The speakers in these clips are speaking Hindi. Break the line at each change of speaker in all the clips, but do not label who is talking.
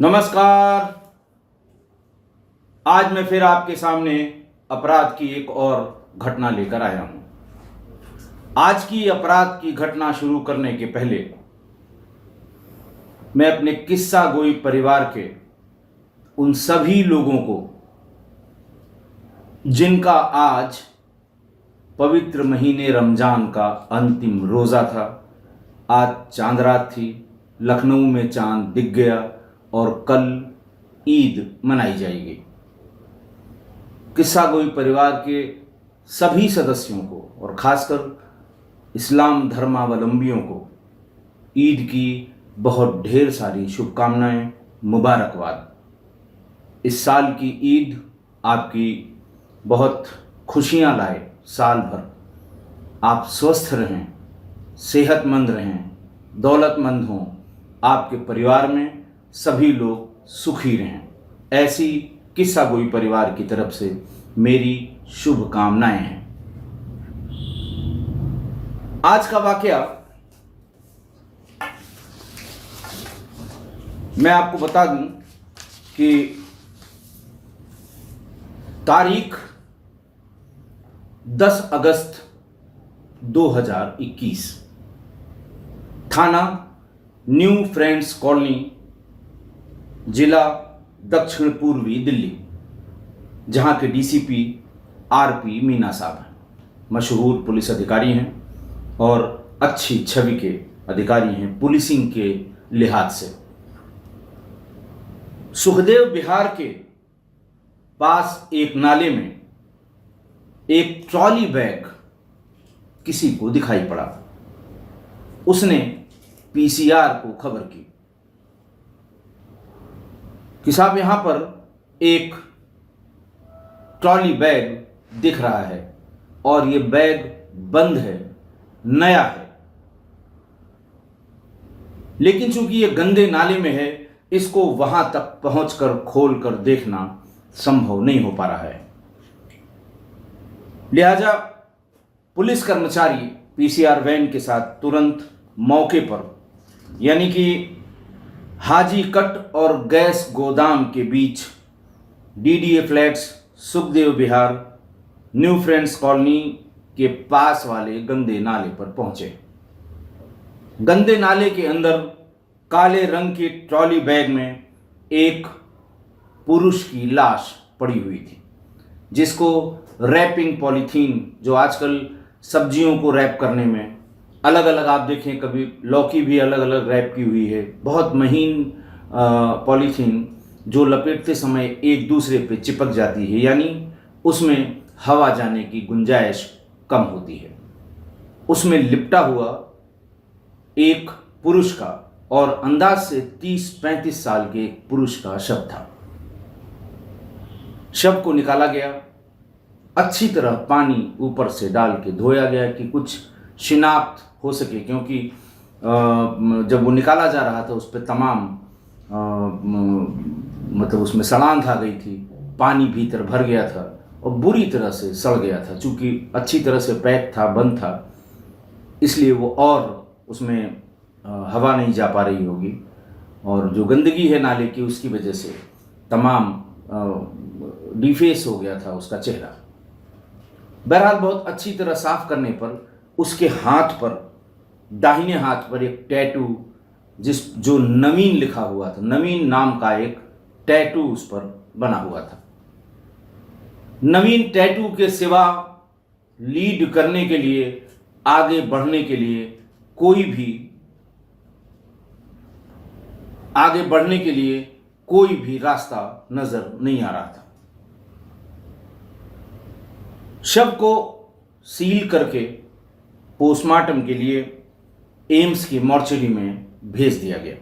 नमस्कार। आज मैं फिर आपके सामने अपराध की एक और घटना लेकर आया हूं। आज की अपराध की घटना शुरू करने के पहले मैं अपने किस्सा गोई परिवार के उन सभी लोगों को जिनका आज पवित्र महीने रमजान का अंतिम रोज़ा था, आज चांद रात थी, लखनऊ में चांद दिख गया और कल ईद मनाई जाएगी। किस्सा गोई परिवार के सभी सदस्यों को और ख़ासकर इस्लाम धर्मावलंबियों को ईद की बहुत ढेर सारी शुभकामनाएं, मुबारकबाद। इस साल की ईद आपकी बहुत खुशियां लाए, साल भर आप स्वस्थ रहें, सेहतमंद रहें, दौलतमंद हों, आपके परिवार में सभी लोग सुखी रहें। ऐसी किस्सा गोई परिवार की तरफ से मेरी शुभकामनाएं हैं। आज का वाकया मैं आपको बता दूं कि तारीख 10 अगस्त 2021, थाना न्यू फ्रेंड्स कॉलोनी, जिला दक्षिण पूर्वी दिल्ली, जहां के डीसीपी आरपी मीना साहब हैं। मशहूर पुलिस अधिकारी हैं और अच्छी छवि के अधिकारी हैं पुलिसिंग के लिहाज से। सुखदेव विहार के पास एक नाले में एक ट्रॉली बैग किसी को दिखाई पड़ा। उसने पीसीआर को खबर की कि साहब यहां पर एक ट्रॉली बैग दिख रहा है और ये बैग बंद है, नया है, लेकिन चूंकि ये गंदे नाले में है, इसको वहां तक पहुंचकर खोलकर देखना संभव नहीं हो पा रहा है। लिहाजा पुलिस कर्मचारी पीसीआर वैन के साथ तुरंत मौके पर, यानी कि हाजी कट और गैस गोदाम के बीच डीडीए फ्लैट्स, सुखदेव विहार, न्यू फ्रेंड्स कॉलोनी के पास वाले गंदे नाले पर पहुंचे। गंदे नाले के अंदर काले रंग की ट्रॉली बैग में एक पुरुष की लाश पड़ी हुई थी, जिसको रैपिंग पॉलीथीन, जो आजकल सब्जियों को रैप करने में अलग अलग, आप देखें कभी लौकी भी अलग अलग रैप की हुई है, बहुत महीन पॉलीथीन जो लपेटते समय एक दूसरे पे चिपक जाती है, यानी उसमें हवा जाने की गुंजाइश कम होती है। उसमें लिपटा हुआ एक पुरुष का और अंदाज से 30-35 साल के एक पुरुष का शव था। शव को निकाला गया, अच्छी तरह पानी ऊपर से डाल के धोया गया कि कुछ शिनाख्त हो सके, क्योंकि जब वो निकाला जा रहा था उस पर तमाम मतलब उसमें सड़ांध आ गई थी, पानी भीतर भर गया था और बुरी तरह से सड़ गया था। चूँकि अच्छी तरह से पैक था, बंद था, इसलिए वो और उसमें हवा नहीं जा पा रही होगी और जो गंदगी है नाले की उसकी वजह से तमाम डिफेस हो गया था उसका चेहरा। बहरहाल बहुत अच्छी तरह साफ करने पर उसके हाथ पर, दाहिने हाथ पर एक टैटू, जो नवीन लिखा हुआ था, नवीन नाम का एक टैटू उस पर बना हुआ था। नवीन टैटू के सिवा लीड करने के लिए, आगे बढ़ने के लिए कोई भी रास्ता नजर नहीं आ रहा था। शव को सील करके पोस्टमार्टम के लिए एम्स की मॉर्चरी में भेज दिया गया।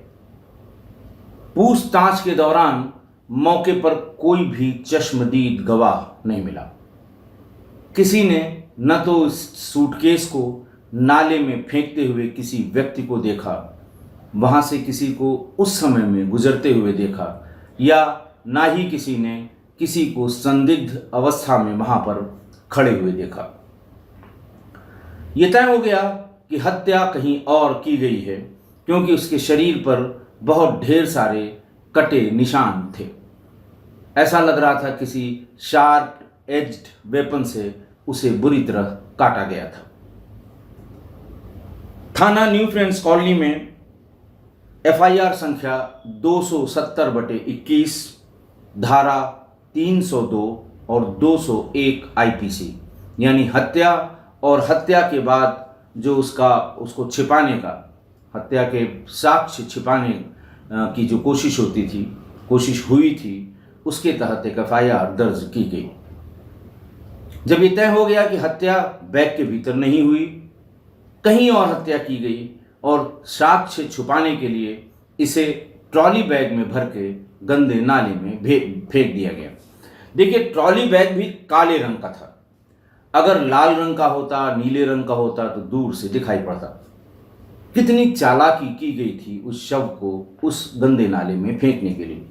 पूछताछ के दौरान मौके पर कोई भी चश्मदीद गवाह नहीं मिला। किसी ने न तो इस सूटकेस को नाले में फेंकते हुए किसी व्यक्ति को देखा, वहां से किसी को उस समय में गुजरते हुए देखा, या ना ही किसी ने किसी को संदिग्ध अवस्था में वहां पर खड़े हुए देखा। यह तय हो गया कि हत्या कहीं और की गई है, क्योंकि उसके शरीर पर बहुत ढेर सारे कटे निशान थे। ऐसा लग रहा था किसी शार्प एज्ड वेपन से उसे बुरी तरह काटा गया था। थाना न्यू फ्रेंड्स कॉलोनी में एफआईआर संख्या 270/21, धारा 302 और 201 आईपीसी, यानी हत्या और हत्या के बाद जो उसको छिपाने का, हत्या के साक्ष्य छिपाने की जो कोशिश हुई थी, उसके तहत एक एफआईआर दर्ज की गई। जब ये तय हो गया कि हत्या बैग के भीतर नहीं हुई, कहीं और हत्या की गई और साक्ष्य छुपाने के लिए इसे ट्रॉली बैग में भर के गंदे नाले में फेंक दिया गया। देखिए, ट्रॉली बैग भी काले रंग का था। अगर लाल रंग का होता, नीले रंग का होता तो दूर से दिखाई पड़ता। कितनी चालाकी की गई थी उस शव को उस गंदे नाले में फेंकने के लिए।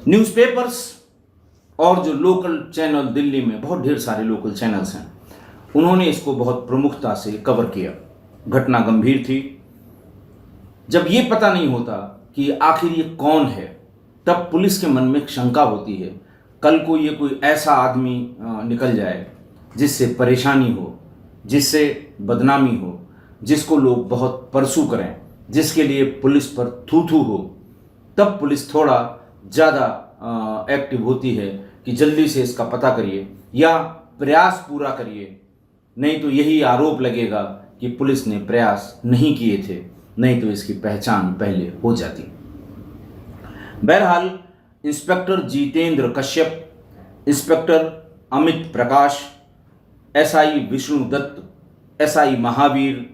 न्यूज़पेपर्स और जो लोकल चैनल, दिल्ली में बहुत ढेर सारे लोकल चैनल्स हैं, उन्होंने इसको बहुत प्रमुखता से कवर किया। घटना गंभीर थी। जब ये पता नहीं होता कि आखिर ये कौन है, तब पुलिस के मन में एक शंका होती है, कल को ये कोई ऐसा आदमी निकल जाए जिससे परेशानी हो, जिससे बदनामी हो, जिसको लोग बहुत परसू करें, जिसके लिए पुलिस पर थू हो, तब पुलिस थोड़ा ज़्यादा एक्टिव होती है कि जल्दी से इसका पता करिए या प्रयास पूरा करिए, नहीं तो यही आरोप लगेगा कि पुलिस ने प्रयास नहीं किए थे, नहीं तो इसकी पहचान पहले हो जाती। बहरहाल inspector Jitendra Kashyap, inspector Amit Prakash, SI Vishnu Dutt, SI Mahavir,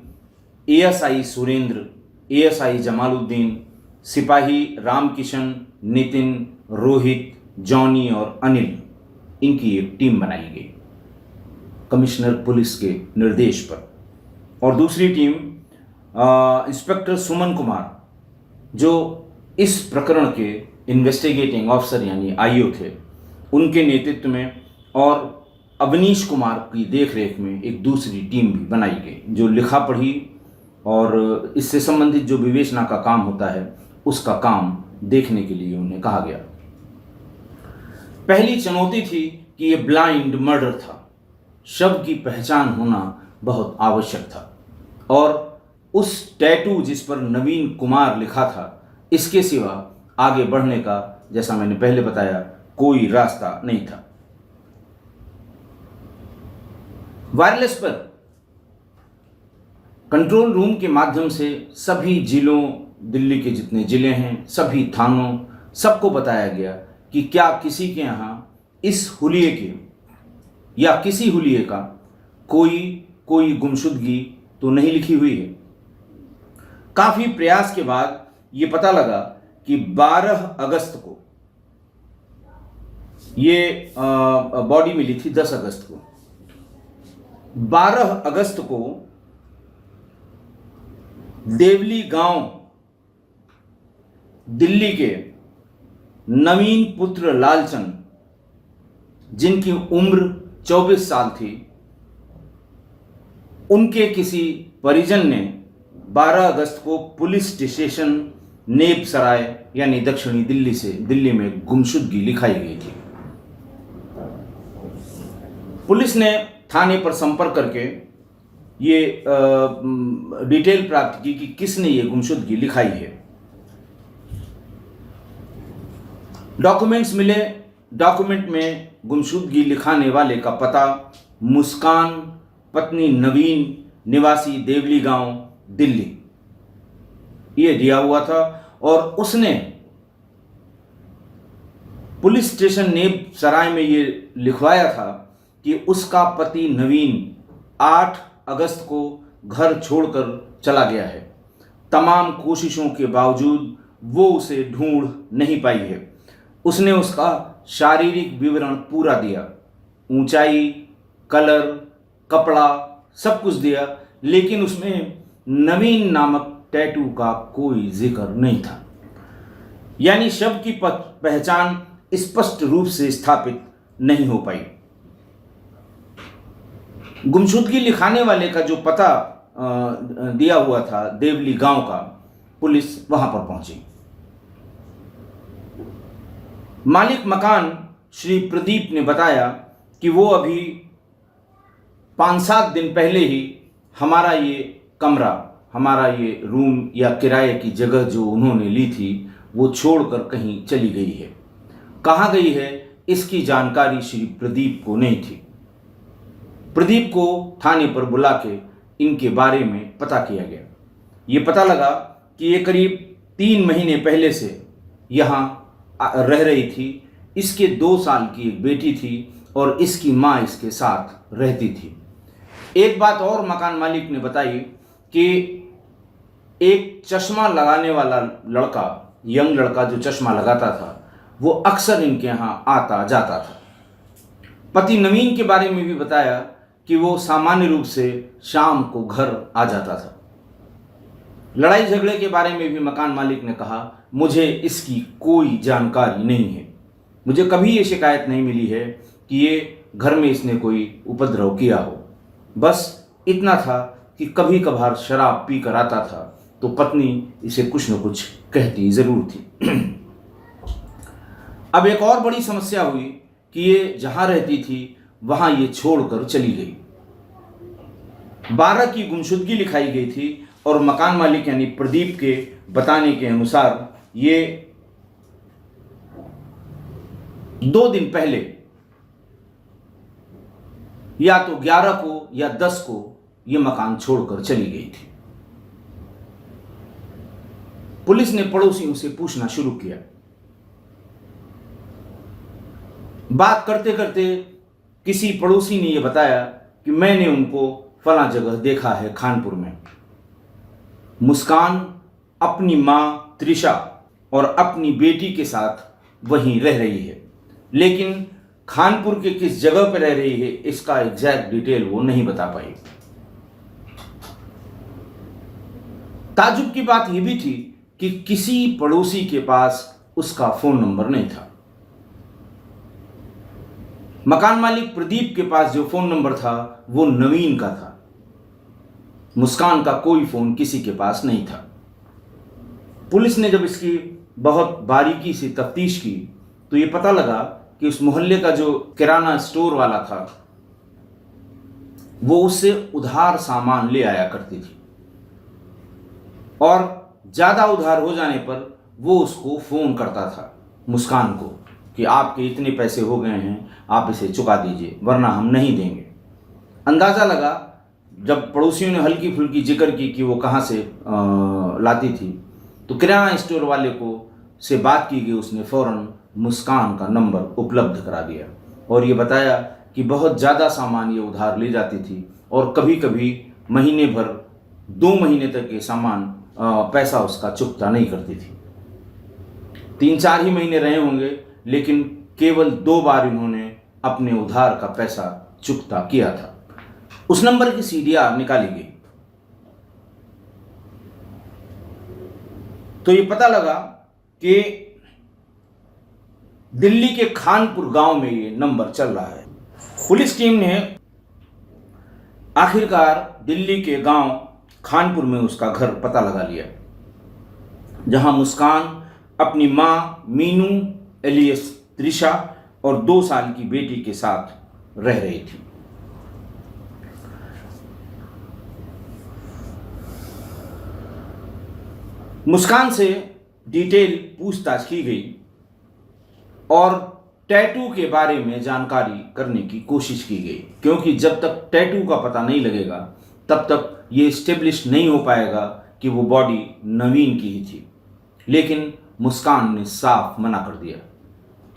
ASI Surendra, ASI Jamaluddin, सिपाही रामकिशन, नितिन, रोहित, जॉनी और अनिल, इनकी एक टीम बनाई गई कमिश्नर पुलिस के निर्देश पर। और दूसरी टीम इंस्पेक्टर सुमन कुमार, जो इस प्रकरण के इन्वेस्टिगेटिंग ऑफिसर यानी आईओ थे, उनके नेतृत्व में और अवनीश कुमार की देखरेख में एक दूसरी टीम भी बनाई गई, जो लिखा पढ़ी और इससे संबंधित जो विवेचना का काम होता है उसका काम देखने के लिए उन्हें कहा गया। पहली चुनौती थी कि ये ब्लाइंड मर्डर था, शव की पहचान होना बहुत आवश्यक था और उस टैटू जिस पर नवीन कुमार लिखा था, इसके सिवा आगे बढ़ने का, जैसा मैंने पहले बताया, कोई रास्ता नहीं था। वायरलेस पर कंट्रोल रूम के माध्यम से सभी जिलों, दिल्ली के जितने जिले हैं, सभी थानों, सबको बताया गया कि क्या किसी के यहाँ इस हुलिये के या किसी हुलिये का कोई गुमशुदगी तो नहीं लिखी हुई है। काफ़ी प्रयास के बाद ये पता लगा कि 12 अगस्त को ये बॉडी मिली थी, 10 अगस्त को। 12 अगस्त को देवली गांव दिल्ली के नवीन पुत्र लालचंद, जिनकी उम्र 24 साल थी, उनके किसी परिजन ने 12 अगस्त को पुलिस स्टेशन नेब सराय यानी दक्षिणी दिल्ली में गुमशुदगी लिखाई गई थी। पुलिस ने थाने पर संपर्क करके ये डिटेल प्राप्त की कि किसने ये गुमशुदगी लिखाई है। डॉक्यूमेंट्स मिले। डॉक्यूमेंट में गुमशुदगी लिखाने वाले का पता मुस्कान पत्नी नवीन निवासी देवली गांव दिल्ली ये दिया हुआ था और उसने पुलिस स्टेशन नेब सराय में ये लिखवाया था कि उसका पति नवीन 8 अगस्त को घर छोड़कर चला गया है। तमाम कोशिशों के बावजूद वो उसे ढूंढ नहीं पाई है। उसने उसका शारीरिक विवरण पूरा दिया, ऊंचाई, कलर, कपड़ा, सब कुछ दिया, लेकिन उसमें नवीन नामक टैटू का कोई जिक्र नहीं था। यानी शव की पहचान स्पष्ट रूप से स्थापित नहीं हो पाई। गुमशुदगी लिखाने वाले का जो पता दिया हुआ था देवली गांव का, पुलिस वहां पर पहुंची। मालिक मकान श्री प्रदीप ने बताया कि वो अभी 5-7 दिन पहले ही हमारा ये कमरा, हमारा ये रूम या किराए की जगह जो उन्होंने ली थी वो छोड़कर कहीं चली गई है। कहाँ गई है इसकी जानकारी श्री प्रदीप को नहीं थी। प्रदीप को थाने पर बुला के इनके बारे में पता किया गया। ये पता लगा कि ये करीब 3 महीने पहले से यहाँ रह रही थी। इसके 2 साल की एक बेटी थी और इसकी माँ इसके साथ रहती थी। एक बात और मकान मालिक ने बताई कि एक चश्मा लगाने वाला लड़का, यंग लड़का जो चश्मा लगाता था, वो अक्सर इनके यहाँ आता जाता था। पति नवीन के बारे में भी बताया कि वो सामान्य रूप से शाम को घर आ जाता था। लड़ाई झगड़े के बारे में भी मकान मालिक ने कहा, मुझे इसकी कोई जानकारी नहीं है। मुझे कभी ये शिकायत नहीं मिली है कि ये घर में इसने कोई उपद्रव किया हो। बस इतना था कि कभी कभार शराब पी कर आता था तो पत्नी इसे कुछ न कुछ कहती ज़रूर थी। अब एक और बड़ी समस्या हुई कि ये जहाँ रहती थी वहाँ ये छोड़कर चली गई। 12 की गुमशुदगी लिखाई गई थी और मकान मालिक यानी प्रदीप के बताने के अनुसार ये 2 दिन पहले या तो 11 को या 10 को ये मकान छोड़कर चली गई थी। पुलिस ने पड़ोसियों से पूछना शुरू किया। बात करते करते किसी पड़ोसी ने यह बताया कि मैंने उनको फला जगह देखा है खानपुर में। मुस्कान अपनी माँ त्रिशा और अपनी बेटी के साथ वहीं रह रही है, लेकिन खानपुर के किस जगह पर रह रही है इसका एग्जैक्ट डिटेल वो नहीं बता पाई। ताजुब की बात यह भी थी कि किसी पड़ोसी के पास उसका फोन नंबर नहीं था। मकान मालिक प्रदीप के पास जो फोन नंबर था वो नवीन का था। मुस्कान का कोई फोन किसी के पास नहीं था। पुलिस ने जब इसकी बहुत बारीकी से तफ्तीश की तो ये पता लगा कि उस मोहल्ले का जो किराना स्टोर वाला था वो उससे उधार सामान ले आया करती थी और ज़्यादा उधार हो जाने पर वो उसको फ़ोन करता था मुस्कान को कि आपके इतने पैसे हो गए हैं, आप इसे चुका दीजिए वरना हम नहीं देंगे। अंदाज़ा लगा जब पड़ोसियों ने हल्की फुल्की जिक्र की कि वो कहाँ से लाती थी तो किराना स्टोर वाले को से बात की गई। उसने फ़ौरन मुस्कान का नंबर उपलब्ध करा दिया और ये बताया कि बहुत ज़्यादा सामान ये उधार ले जाती थी और कभी कभी महीने भर 2 महीने तक ये सामान पैसा उसका चुकता नहीं करती थी। 3-4 ही महीने रहे होंगे, लेकिन केवल 2 बार इन्होंने अपने उधार का पैसा चुकता किया था। उस नंबर की सीडीआर निकाली गई तो ये पता लगा कि दिल्ली के खानपुर गांव में ये नंबर चल रहा है। पुलिस टीम ने आखिरकार दिल्ली के गांव खानपुर में उसका घर पता लगा लिया, जहां मुस्कान अपनी मां मीनू एलियस त्रिशा और 2 साल की बेटी के साथ रह रही थी। मुस्कान से डिटेल पूछताछ की गई और टैटू के बारे में जानकारी करने की कोशिश की गई, क्योंकि जब तक टैटू का पता नहीं लगेगा तब तक ये इस्टेब्लिश नहीं हो पाएगा कि वो बॉडी नवीन की ही थी। लेकिन मुस्कान ने साफ मना कर दिया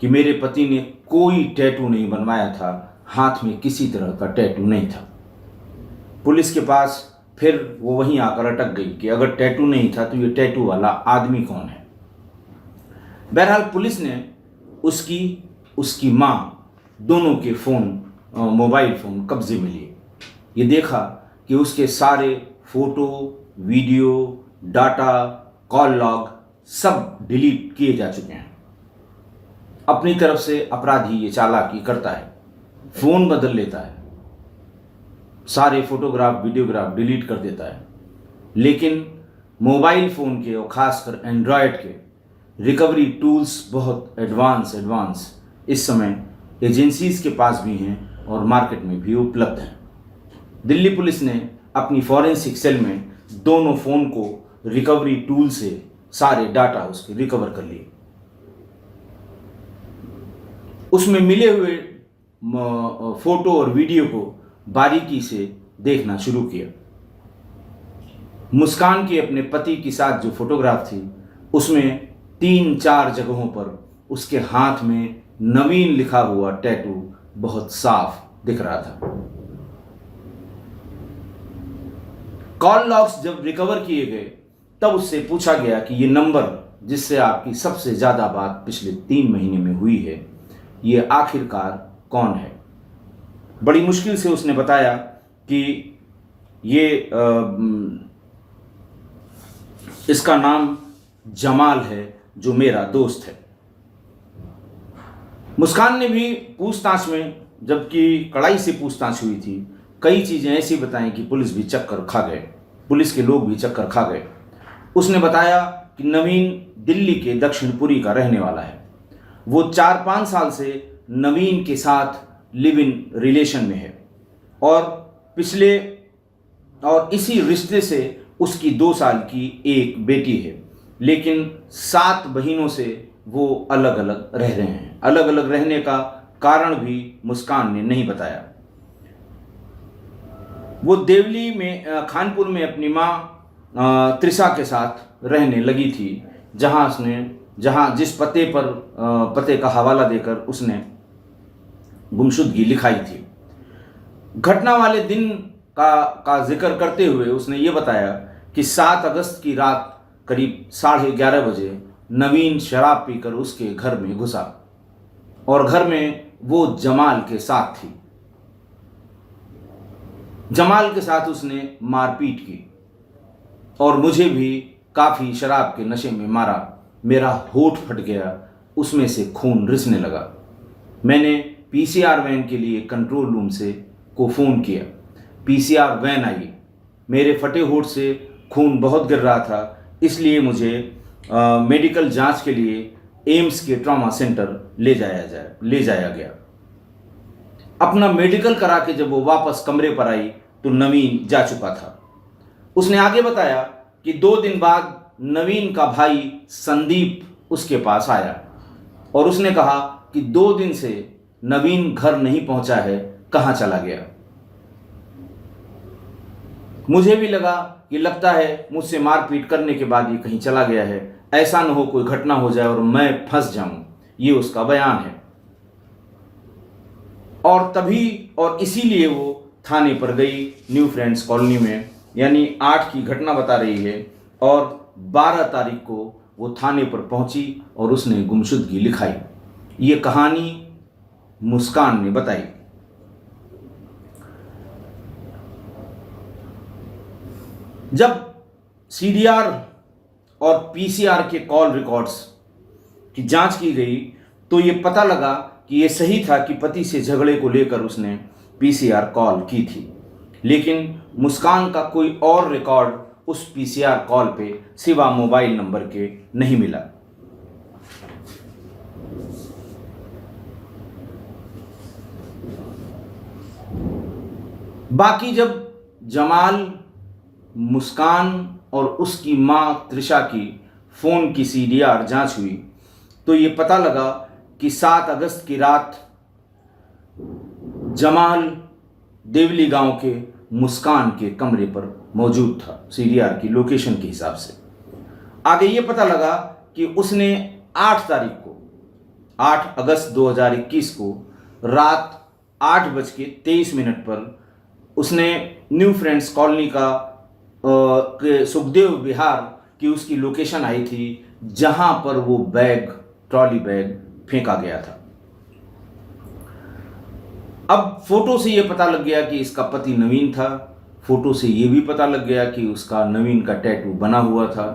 कि मेरे पति ने कोई टैटू नहीं बनवाया था, हाथ में किसी तरह का टैटू नहीं था। पुलिस के पास फिर वो वहीं आकर अटक गई कि अगर टैटू नहीं था तो ये टैटू वाला आदमी कौन है। बहरहाल पुलिस ने उसकी माँ दोनों के मोबाइल फ़ोन कब्जे में लिए। ये देखा कि उसके सारे photo, video, data, call log सब डिलीट किए जा चुके हैं। अपनी तरफ से अपराधी ये चालाकी करता है, फ़ोन बदल लेता है, सारे फोटोग्राफ वीडियोग्राफ डिलीट कर देता है, लेकिन मोबाइल फ़ोन के और ख़ासकर एंड्रॉयड के रिकवरी टूल्स बहुत एडवांस इस समय एजेंसीज के पास भी हैं और मार्केट में भी उपलब्ध हैं। दिल्ली पुलिस ने अपनी फॉरेंसिक सेल में दोनों फ़ोन को रिकवरी टूल से सारे डाटा उसके रिकवर कर लिए। उसमें मिले हुए फोटो और वीडियो को बारीकी से देखना शुरू किया। मुस्कान के अपने पति के साथ जो फोटोग्राफ थी उसमें 3-4 जगहों पर उसके हाथ में नवीन लिखा हुआ टैटू बहुत साफ दिख रहा था। कॉल लॉग्स जब रिकवर किए गए तब उससे पूछा गया कि ये नंबर जिससे आपकी सबसे ज़्यादा बात पिछले 3 महीने में हुई है, ये आखिरकार कौन है। बड़ी मुश्किल से उसने बताया कि ये इसका नाम जमाल है, जो मेरा दोस्त है। मुस्कान ने भी पूछताछ में, जबकि कड़ाई से पूछताछ हुई थी, कई चीज़ें ऐसी बताई कि पुलिस भी चक्कर खा गए, पुलिस के लोग भी चक्कर खा गए। उसने बताया कि नवीन दिल्ली के दक्षिणपुरी का रहने वाला है। वो 4-5 साल से नवीन के साथ लिव इन रिलेशन में है और इसी रिश्ते से उसकी 2 साल की एक बेटी है, लेकिन 7 बहनों से वो अलग अलग रह रहे हैं। अलग अलग रहने का कारण भी मुस्कान ने नहीं बताया। वो देवली में खानपुर में अपनी माँ त्रिशा के साथ रहने लगी थी, जहाँ जिस पते का हवाला देकर उसने गुमशुदगी लिखाई थी। घटना वाले दिन का जिक्र करते हुए उसने ये बताया कि 7 अगस्त की रात करीब 11:30 बजे नवीन शराब पीकर उसके घर में घुसा और घर में वो जमाल के साथ थी। जमाल के साथ उसने मारपीट की और मुझे भी काफ़ी शराब के नशे में मारा। मेरा होठ फट गया, उसमें से खून रिसने लगा। मैंने पीसीआर वैन के लिए कंट्रोल रूम को फ़ोन किया। PCR when I. मेरे फटे होठ से खून बहुत गिर रहा था, इसलिए मुझे मेडिकल जांच के लिए एम्स के ट्रॉमा सेंटर ले जाया गया। अपना मेडिकल करा के जब वो वापस कमरे पर आई तो नवीन जा चुका था। उसने आगे बताया कि 2 दिन बाद नवीन का भाई संदीप उसके पास आया और उसने कहा कि 2 दिन से नवीन घर नहीं पहुंचा है, कहाँ चला गया। मुझे भी लगा कि लगता है मुझसे मारपीट करने के बाद ये कहीं चला गया है, ऐसा न हो कोई घटना हो जाए और मैं फंस जाऊं। ये उसका बयान है। और इसीलिए वो थाने पर गई, न्यू फ्रेंड्स कॉलोनी में, यानी 8 की घटना बता रही है और 12 तारीख को वो थाने पर पहुंची और उसने गुमशुदगी लिखाई। ये कहानी मुस्कान ने बताई। जब सीडीआर और पीसीआर के कॉल रिकॉर्ड्स की जांच की गई तो ये पता लगा कि ये सही था कि पति से झगड़े को लेकर उसने पीसीआर कॉल की थी, लेकिन मुस्कान का कोई और रिकॉर्ड उस पीसीआर कॉल पे सिवा मोबाइल नंबर के नहीं मिला। बाकी जब जमाल, मुस्कान और उसकी मां त्रिशा की फ़ोन की सीडीआर जांच हुई तो ये पता लगा कि 7 अगस्त की रात जमाल देवली गांव के मुस्कान के कमरे पर मौजूद था, सीडीआर की लोकेशन के हिसाब से। आगे ये पता लगा कि उसने 8 अगस्त 2021 को रात 8:23 पर उसने न्यू फ्रेंड्स कॉलोनी के सुखदेव विहार की उसकी लोकेशन आई थी, जहां पर वो ट्रॉली बैग फेंका गया था। अब फोटो से ये पता लग गया कि इसका पति नवीन था। फोटो से ये भी पता लग गया कि उसका नवीन का टैटू बना हुआ था।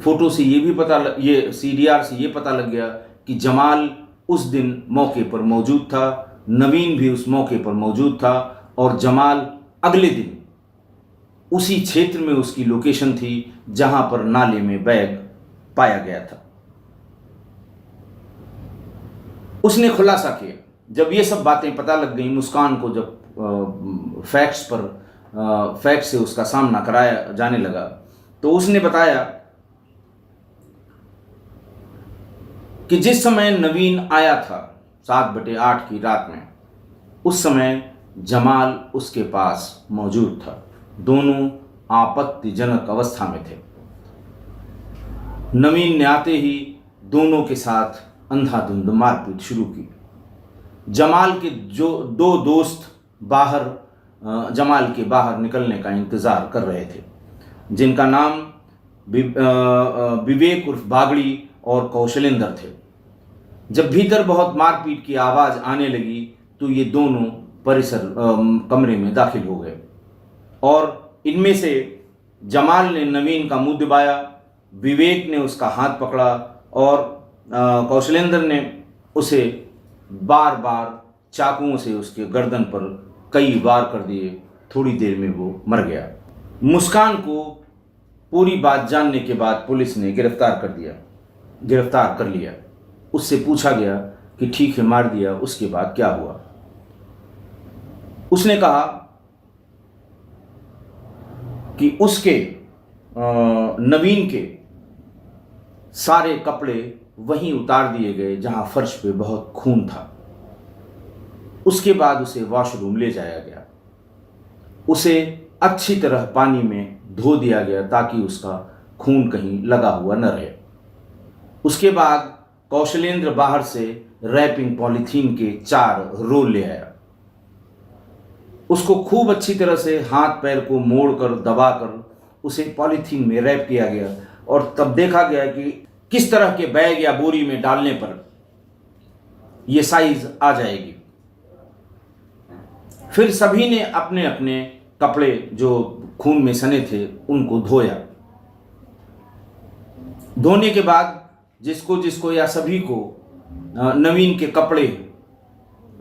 फोटो से ये सीडीआर से ये पता लग गया कि जमाल उस दिन मौके पर मौजूद था, नवीन भी उस मौके पर मौजूद था और जमाल अगले दिन उसी क्षेत्र में उसकी लोकेशन थी जहां पर नाले में बैग पाया गया था। उसने खुलासा किया। जब ये सब बातें पता लग गई मुस्कान को, जब फैक्ट से उसका सामना कराया जाने लगा, तो उसने बताया कि जिस समय नवीन आया था 7/8 की रात में, उस समय जमाल उसके पास मौजूद था। दोनों आपत्तिजनक अवस्था में थे। नवीन ने आते ही दोनों के साथ अंधाधुंध मारपीट शुरू की। जमाल के जो 2 दोस्त जमाल के बाहर निकलने का इंतज़ार कर रहे थे, जिनका नाम विवेक उर्फ बागड़ी और कौशलेंद्र थे। जब भीतर बहुत मारपीट की आवाज़ आने लगी तो ये दोनों कमरे में दाखिल हो गए और इनमें से जमाल ने नवीन का मुंह दबाया, विवेक ने उसका हाथ पकड़ा और कौशलेंद्र ने उसे बार बार चाकुओं से उसके गर्दन पर कई वार कर दिए। थोड़ी देर में वो मर गया। मुस्कान को पूरी बात जानने के बाद पुलिस ने गिरफ्तार कर लिया। उससे पूछा गया कि ठीक है, मार दिया, उसके बाद क्या हुआ? उसने कहा कि उसके नवीन के सारे कपड़े वहीं उतार दिए गए जहां फर्श पे बहुत खून था। उसके बाद उसे वॉशरूम ले जाया गया। उसे अच्छी तरह पानी में धो दिया गया ताकि उसका खून कहीं लगा हुआ न रहे। उसके बाद कौशलेंद्र बाहर से रैपिंग पॉलीथीन के 4 रोल ले आया। उसको खूब अच्छी तरह से हाथ पैर को मोड़कर दबाकर उसे पॉलीथीन में रैप किया गया और तब देखा गया कि किस तरह के बैग या बोरी में डालने पर यह साइज आ जाएगी। फिर सभी ने अपने अपने कपड़े जो खून में सने थे उनको धोया। धोने के बाद जिसको या सभी को नवीन के कपड़े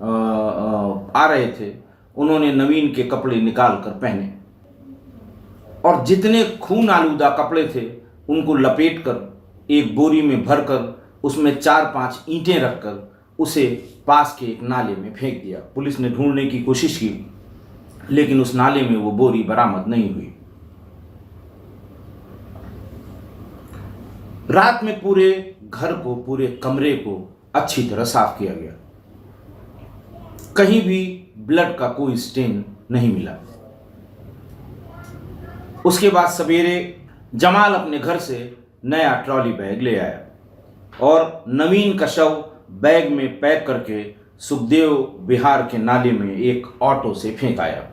आ रहे थे, उन्होंने नवीन के कपड़े निकाल कर पहने और जितने खून आलूदा कपड़े थे उनको लपेटकर एक बोरी में भरकर उसमें 4-5 ईंटें रखकर उसे पास के एक नाले में फेंक दिया। पुलिस ने ढूंढने की कोशिश की लेकिन उस नाले में वो बोरी बरामद नहीं हुई। रात में पूरे घर को, पूरे कमरे को अच्छी तरह साफ किया गया। कहीं भी ब्लड का कोई स्टेन नहीं मिला। उसके बाद सवेरे जमाल अपने घर से नया ट्रॉली बैग ले आया और नवीन का शव बैग में पैक करके सुखदेव बिहार के नाले में एक ऑटो से फेंक आया।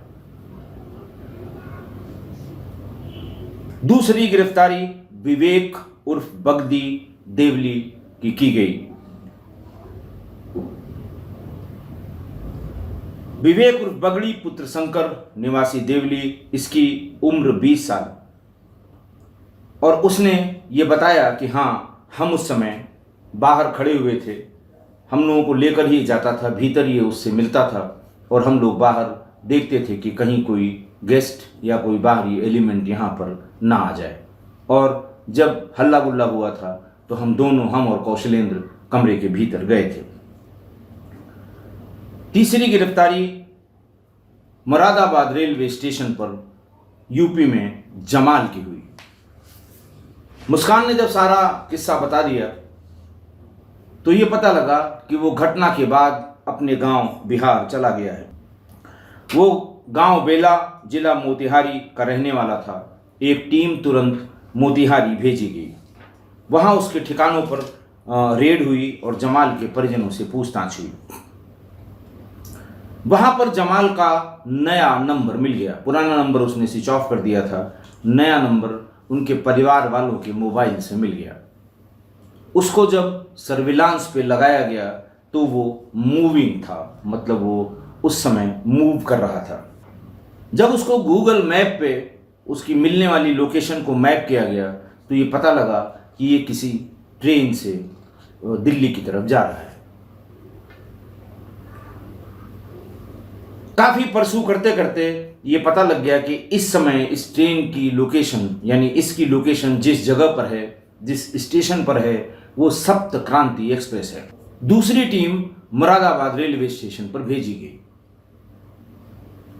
दूसरी गिरफ्तारी विवेक उर्फ बगदी देवली की गई। विवेक उर्फ बगड़ी पुत्र शंकर निवासी देवली, इसकी उम्र 20 साल, और उसने ये बताया कि हाँ, हम उस समय बाहर खड़े हुए थे, हम लोगों को लेकर ही जाता था, भीतर ये उससे मिलता था और हम लोग बाहर देखते थे कि कहीं कोई गेस्ट या कोई बाहरी एलिमेंट यहाँ पर ना आ जाए। और जब हल्ला गुल्ला हुआ था तो हम और कौशलेंद्र कमरे के भीतर गए थे। तीसरी गिरफ्तारी मुरादाबाद रेलवे स्टेशन पर यूपी में जमाल की हुई। मुस्कान ने जब सारा किस्सा बता दिया तो ये पता लगा कि वो घटना के बाद अपने गांव बिहार चला गया है। वो गांव बेला, जिला मोतिहारी का रहने वाला था। एक टीम तुरंत मोतिहारी भेजी गई। वहां उसके ठिकानों पर रेड हुई और जमाल के परिजनों से पूछताछ हुई। वहां पर जमाल का नया नंबर मिल गया। पुराना नंबर उसने स्विच ऑफ कर दिया था। नया नंबर उनके परिवार वालों के मोबाइल से मिल गया। उसको जब सर्विलांस पे लगाया गया तो वो मूविंग था, मतलब वो उस समय मूव कर रहा था। जब उसको गूगल मैप पे उसकी मिलने वाली लोकेशन को मैप किया गया तो ये पता लगा कि ये किसी ट्रेन से दिल्ली की तरफ जा रहा है। काफी परसू करते करते ये पता लग गया कि इस समय इस ट्रेन की लोकेशन, यानी इसकी लोकेशन जिस जगह पर है, जिस स्टेशन पर है, वो सप्त क्रांति एक्सप्रेस है। दूसरी टीम मुरादाबाद रेलवे स्टेशन पर भेजी गई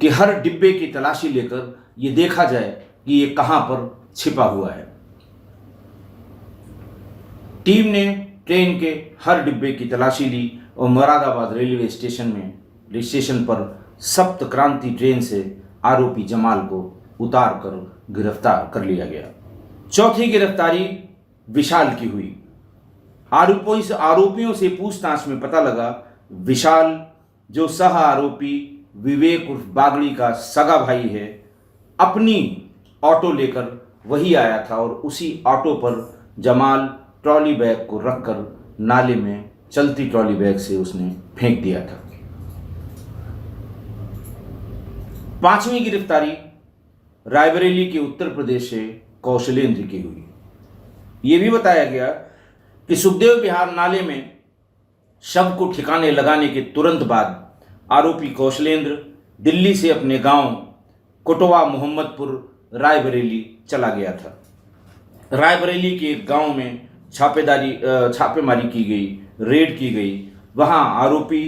कि हर डिब्बे की तलाशी लेकर यह देखा जाए कि यह कहां पर छिपा हुआ है। टीम ने ट्रेन के हर डिब्बे की तलाशी ली और मुरादाबाद रेलवे स्टेशन पर सप्त क्रांति ट्रेन से आरोपी जमाल को उतार कर गिरफ्तार कर लिया गया। चौथी गिरफ्तारी विशाल की हुई। आरोपियों से पूछताछ में पता लगा विशाल, जो सह आरोपी विवेक उर्फ बागड़ी का सगा भाई है, अपनी ऑटो लेकर वही आया था और उसी ऑटो पर जमाल ट्रॉली बैग को रखकर नाले में चलती ट्रॉली बैग से उसने फेंक दिया था। पांचवी गिरफ्तारी रायबरेली के उत्तर प्रदेश से कौशलेंद्र की हुई। यह भी बताया गया कि सुखदेव विहार नाले में शव को ठिकाने लगाने के तुरंत बाद आरोपी कौशलेंद्र दिल्ली से अपने गांव कोटवा मोहम्मदपुर रायबरेली चला गया था। रायबरेली के एक गांव में छापेमारी की गई, रेड की गई। वहां आरोपी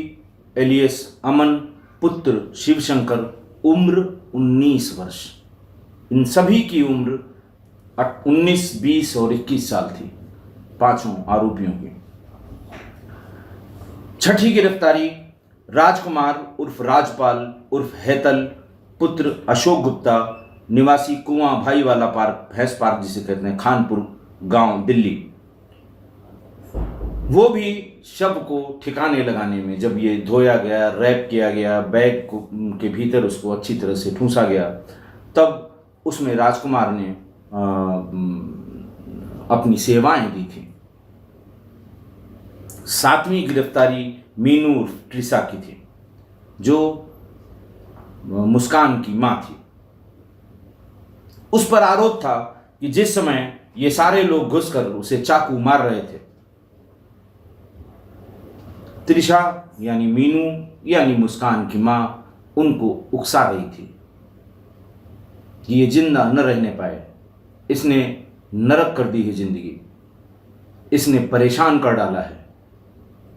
एलियस अमन पुत्र शिवशंकर उम्र 19 वर्ष, इन सभी की उम्र 19, 20 और 21 साल थी, पांचों आरोपियों की। छठी गिरफ्तारी राजकुमार उर्फ राजपाल उर्फ हैतल पुत्र अशोक गुप्ता निवासी कुआं भाईवाला पार्क, भैंस पार्क जिसे कहते हैं, खानपुर गांव दिल्ली। वो भी शव को ठिकाने लगाने में, जब ये धोया गया, रैप किया गया, बैग को के भीतर उसको अच्छी तरह से ठूंसा गया, तब उसमें राजकुमार ने अपनी सेवाएं दी थी। सातवीं गिरफ्तारी मीनू उर्फ ट्रिसा की थी, जो मुस्कान की मां थी। उस पर आरोप था कि जिस समय ये सारे लोग घुसकर उसे चाकू मार रहे थे, त्रिशा यानी मीनू यानी मुस्कान की मां उनको उकसा रही थी कि ये जिंदा न रहने पाए। इसने नरक कर दी है जिंदगी, इसने परेशान कर डाला है।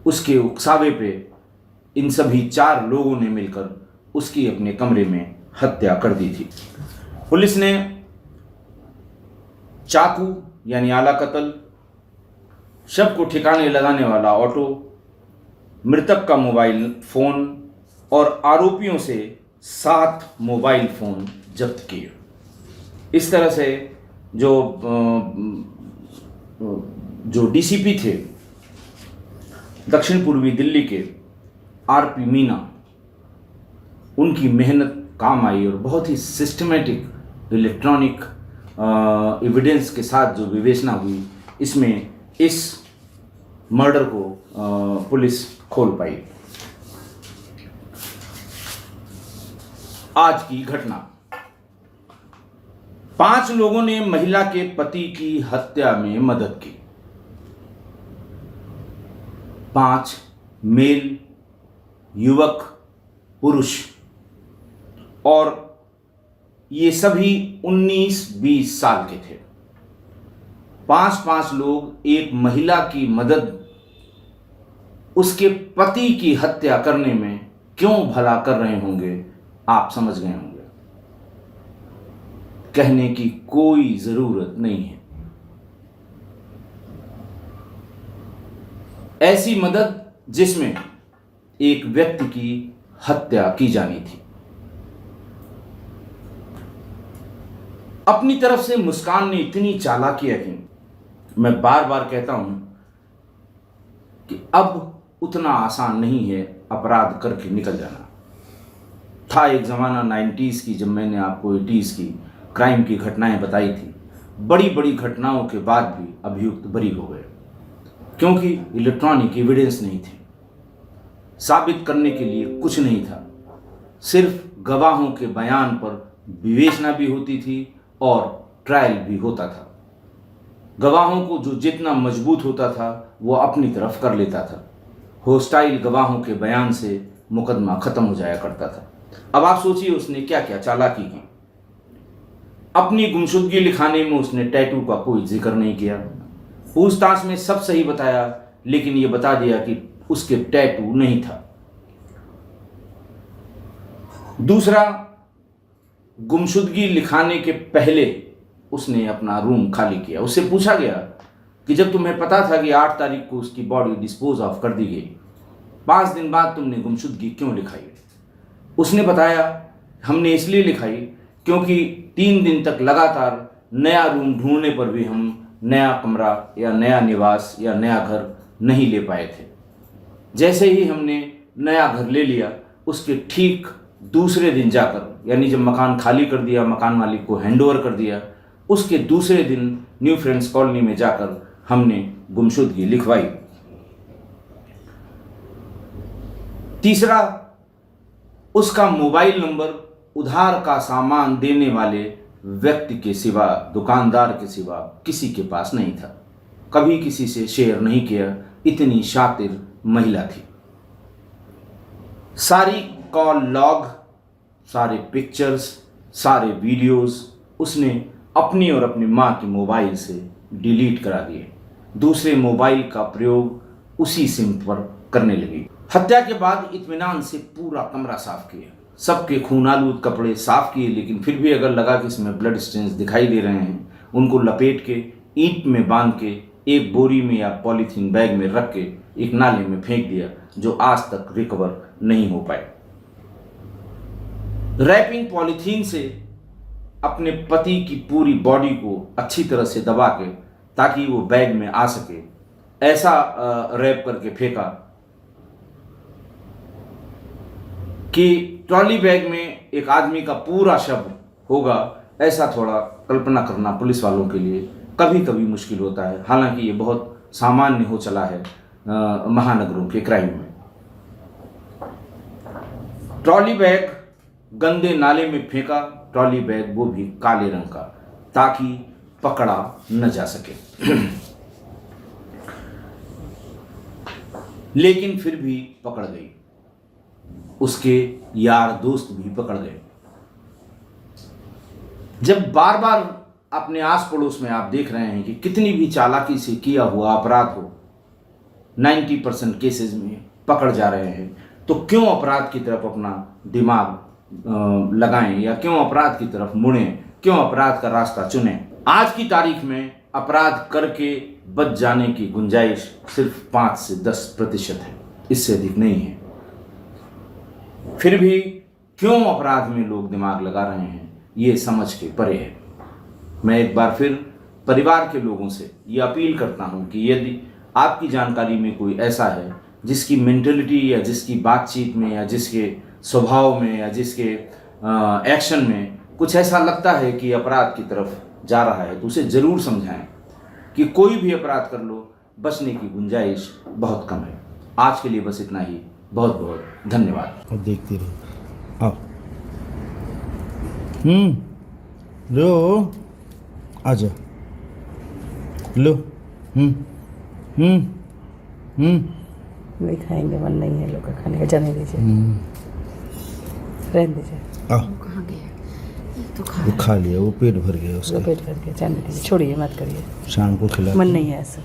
उसके उकसावे पे इन सभी 4 लोगों ने मिलकर उसकी अपने कमरे में हत्या कर दी थी। पुलिस ने चाकू यानी आला कत्ल, शव को ठिकाने लगाने वाला ऑटो, मृतक का मोबाइल फोन और आरोपियों से 7 मोबाइल फोन जब्त किए। इस तरह से जो डीसीपी थे दक्षिण पूर्वी दिल्ली के आरपी मीना, उनकी मेहनत काम आई और बहुत ही सिस्टमेटिक इलेक्ट्रॉनिक एविडेंस के साथ जो विवेचना हुई, इसमें इस मर्डर को पुलिस खोल पाई। आज की घटना, 5 लोगों ने महिला के पति की हत्या में मदद की। 5 मेल युवक पुरुष, और ये सभी 19-20 साल के थे। 5 लोग एक महिला की मदद उसके पति की हत्या करने में क्यों भला कर रहे होंगे, आप समझ गए होंगे। कहने की कोई जरूरत नहीं है। ऐसी मदद जिसमें एक व्यक्ति की हत्या की जानी थी। अपनी तरफ से मुस्कान ने इतनी चालाकियां की, मैं बार बार कहता हूं कि अब उतना आसान नहीं है अपराध करके निकल जाना। था एक ज़माना 90s की, जब मैंने आपको 80s की क्राइम की घटनाएं बताई थी। बड़ी बड़ी घटनाओं के बाद भी अभियुक्त बरी हो गए, क्योंकि इलेक्ट्रॉनिक एविडेंस नहीं थे, साबित करने के लिए कुछ नहीं था। सिर्फ गवाहों के बयान पर विवेचना भी होती थी और ट्रायल भी होता था। गवाहों को जो जितना मजबूत होता था वो अपनी तरफ कर लेता था। होस्टाइल गवाहों के बयान से मुकदमा खत्म हो जाया करता था। अब आप सोचिए उसने क्या क्या चालाकी की। अपनी गुमशुदगी लिखाने में उसने टैटू का कोई जिक्र नहीं किया। पूछताछ में सब सही बताया, लेकिन ये बता दिया कि उसके टैटू नहीं था। दूसरा, गुमशुदगी लिखाने के पहले उसने अपना रूम खाली किया। उससे पूछा गया कि जब तुम्हें पता था कि 8 तारीख को उसकी बॉडी डिस्पोज ऑफ कर दी गई, 5 दिन बाद तुमने गुमशुदगी क्यों लिखाई? उसने बताया, हमने इसलिए लिखाई क्योंकि 3 दिन तक लगातार नया रूम ढूंढने पर भी हम नया कमरा या नया निवास या नया घर नहीं ले पाए थे। जैसे ही हमने नया घर ले लिया, उसके ठीक दूसरे दिन जाकर, यानी जब मकान खाली कर दिया, मकान मालिक को हैंडओवर कर दिया, उसके दूसरे दिन न्यू फ्रेंड्स कॉलोनी में जाकर हमने गुमशुदगी लिखवाई। तीसरा, उसका मोबाइल नंबर उधार का सामान देने वाले व्यक्ति के सिवा, दुकानदार के सिवा किसी के पास नहीं था। कभी किसी से शेयर नहीं किया, इतनी शातिर महिला थी। सारी कॉल लॉग, सारे पिक्चर्स, सारे वीडियोस उसने अपनी और अपनी माँ के मोबाइल से डिलीट करा दिए। दूसरे मोबाइल का प्रयोग उसी सिम पर करने लगी। हत्या के बाद इत्मीनान से पूरा कमरा साफ किया, सबके खूनालूद कपड़े साफ किए, लेकिन फिर भी अगर लगा कि इसमें ब्लड स्टेन्स दिखाई दे रहे हैं, उनको लपेट के ईंट में बांध के एक बोरी में या पॉलीथीन बैग में रख के एक नाले में फेंक दिया, जो आज तक रिकवर नहीं हो पाए। रैपिंग पॉलीथीन से अपने पति की पूरी बॉडी को अच्छी तरह से दबा के, ताकि वो बैग में आ सके, ऐसा रैप करके फेंका कि ट्रॉली बैग में एक आदमी का पूरा शव होगा, ऐसा थोड़ा कल्पना करना पुलिस वालों के लिए कभी कभी मुश्किल होता है। हालांकि ये बहुत सामान्य हो चला है महानगरों के क्राइम में। ट्रॉली बैग गंदे नाले में फेंका, ट्रॉली बैग वो भी काले रंग का, ताकि पकड़ा न जा सके। लेकिन फिर भी पकड़ गई, उसके यार दोस्त भी पकड़ गए। जब बार बार अपने आस पड़ोस में आप देख रहे हैं कि कितनी भी चालाकी से किया हुआ अपराध हो, 90% केसेस में पकड़ जा रहे हैं, तो क्यों अपराध की तरफ अपना दिमाग लगाएं या क्यों अपराध की तरफ मुड़ें, क्यों अपराध का रास्ता चुनें? आज की तारीख में अपराध करके बच जाने की गुंजाइश सिर्फ 5 से 10% है, इससे अधिक नहीं है। फिर भी क्यों अपराध में लोग दिमाग लगा रहे हैं, ये समझ के परे है। मैं एक बार फिर परिवार के लोगों से ये अपील करता हूं कि यदि आपकी जानकारी में कोई ऐसा है जिसकी मेंटलिटी या जिसकी बातचीत में या जिसके स्वभाव में या जिसके एक्शन में कुछ ऐसा लगता है कि अपराध की तरफ जा रहा है, तो उसे ज़रूर समझाएं कि कोई भी अपराध कर लो, बचने की गुंजाइश बहुत कम है। आज के लिए बस इतना ही। बहुत बहुत धन्यवाद।
और देखते रहो। आओ। लो, आजा। लो।
नहीं खाएंगे, मन नहीं है लोग का खाने का, जाने दीजिए, रहने दीजिए।
आओ।
कहाँ गया? ये तो
वो खा लिया, वो पेट भर गया उसका।
पेट भर के, जाने दीजिए, छोड़िए, मत करिए,
शाम को खिला
मन नहीं है ऐसा।